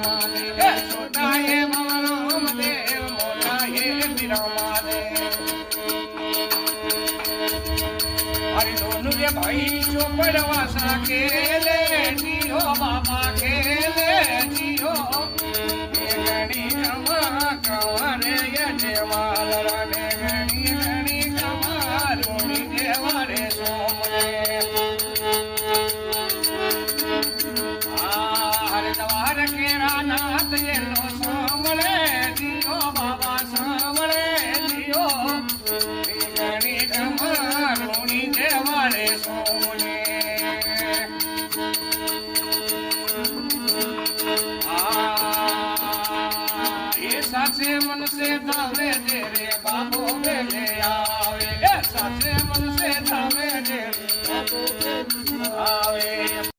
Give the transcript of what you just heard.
छोटाए राम देव मोटाए बिरमादे अरे दोनों रे भाई चोपड़वासा खेले जियो बाबा खेले जियो गणी कमा कंवरे ये देवाल रे गणी कमारुणी देवारे सोमरे हरे दवार केरा नाथ ये लो सोमरे जियो बाबा सोमरे जियो गणी कमारुणी देवारे सोमरे साचे मन से धावे दे रे बाबू बेले आवे साचे मन से धावे दे रे बाबू बेले आवे।